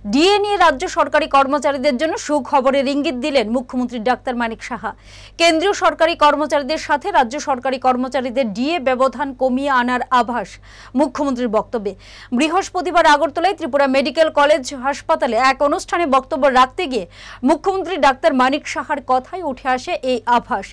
DA নিয়ে রাজ্য সরকারি কর্মচারীদের জন্য সুখবরের ইঙ্গিত দিলেন মুখ্যমন্ত্রী ডাক্তার মানিক সাহা। কেন্দ্রীয় সরকারি কর্মচারীদের সাথে রাজ্য সরকারি কর্মচারীদের ডিএ ব্যবধান কমিয়ে আনার আভাস মুখ্যমন্ত্রীর বক্তব্যে। বৃহস্পতিবার আগরতলায় ত্রিপুরা মেডিকেল কলেজ হাসপাতালে এক অনুষ্ঠানে বক্তব্য রাখতে গিয়ে মুখ্যমন্ত্রী ডাক্তার মানিক সাহার কথাই উঠে আসে এই আভাস।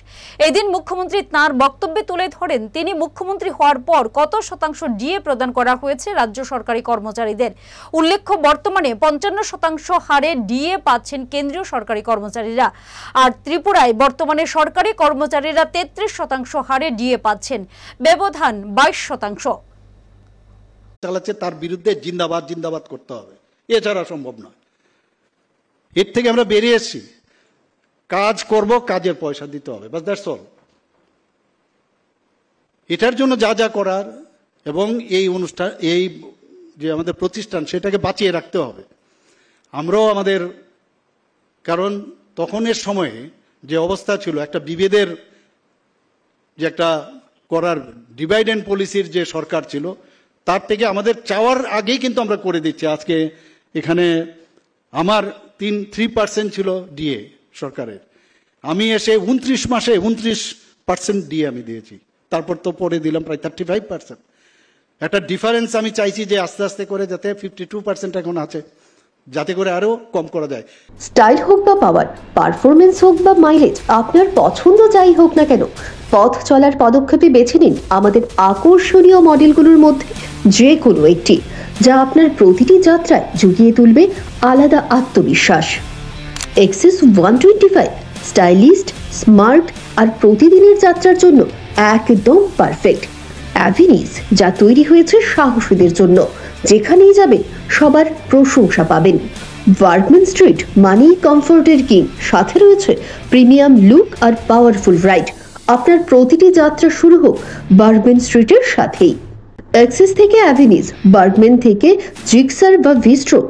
এদিন মুখ্যমন্ত্রী তাঁর বক্তব্যে তুলে ধরেন তিনি মুখ্যমন্ত্রী হওয়ার পর কত শতাংশ ডিএ প্রদান করা হয়েছে রাজ্য সরকারি কর্মচারীদের। উল্লেখ্য, বর্তমানে 55% হারে ডিএ পাচ্ছেন কেন্দ্রীয় সরকারি কর্মচারীরা, আর ত্রিপুরায় বর্তমানে সরকারি কর্মচারীরা 33% হারে ডিএ পাচ্ছেন, ব্যবধান 22%। চালাচ্ছে তার বিরুদ্ধে জিন্দাবাদ জিন্দাবাদ করতে হবে, এছাড়া সম্ভব নয়। এর থেকে আমরা বেরিয়ে এসেছি, কাজ করব, কাজের পয়সা দিতে হবে, বাস দ্যাটস অল। এটার জন্য যা যা করার এবং এই অনুষ্ঠান, এই যে আমাদের প্রতিষ্ঠান, সেটাকে বাঁচিয়ে রাখতে হবে। আমরাও আমাদের, কারণ তখনের সময়ে যে অবস্থা ছিল, একটা বিভেদের যে একটা করার ডিভাইড অ্যান্ড পলিসির যে সরকার ছিল, তার থেকে আমাদের চাওয়ার আগেই কিন্তু আমরা করে দিচ্ছি। আজকে এখানে আমার 3% ছিল ডিএ সরকারের, আমি এসে 29 মাসে 29% ডিএ আমি দিয়েছি, তারপর তো পরে দিলাম প্রায় 35%। একটা ডিফারেন্স আমি চাইছি যে আস্তে আস্তে করে যাতে 52% এখন আছে, যাতে করে আরো কম করা যায়। স্টাইল হোক বা পাওয়ার, পারফরমেন্স হোক বা মাইলেজ, আপনার পছন্দ যাই হোক না কেন, পথ চলার পদক্ষেপে বেছে নিন আমাদের আকর্ষণীয় মডেলগুলোর মধ্যে যে কোনো একটি, যা আপনার প্রতিটি যাত্রায় জুগিয়ে তুলবে আলাদা আত্মবিশ্বাস। এক্সিস 125 স্টাইলিস্ট, স্মার্ট আর প্রতিদিনের যাত্রার জন্য একদম পারফেক্ট। অ্যাভিনিস, যা তৈরি হয়েছে সাহসীদের জন্য, যেখানেই যাবেন সবার প্রশংসা পাবেন। বার্গম্যান স্ট্রিট মানেই কমফোর্টের কিং, সাথে রয়েছে প্রিমিয়াম লুক আর পাওয়ারফুল রাইড। আপনার প্রতিটি যাত্রা শুরু হোক বার্গম্যান স্ট্রিটের সাথেই। অ্যাক্সিস থেকে অ্যাভিনিস, বার্গম্যান থেকে জিক্সার বা ভিস্ট্রো,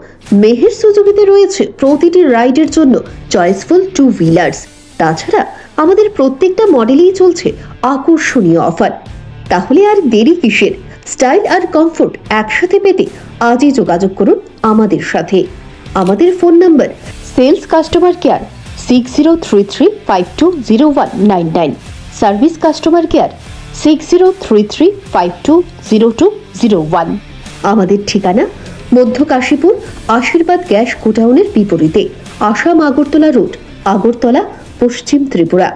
মেহের সুজুকিতে রয়েছে প্রতিটি রাইডের জন্য চয়েসফুল 2 হুইলার্স। তাছাড়া আমাদের প্রত্যেকটা মডেলেই চলছে আকর্ষণীয় অফার। তাহলে আর দেরি কিসের? স্টাইল আর কমফোর্ট একসাথে পেতে আজই যোগাযোগ করুন আমাদের সাথে। আমাদের phone number sales customer care 6033520199, service customer care 6033520201। আমাদের ঠিকানা মধ্য কাশীপুর আশীর্বাদ গ্যাস গোডাউনের বিপরীতে, আসাম আগরতলা রোড, আগরতলা, পশ্চিম ত্রিপুরা।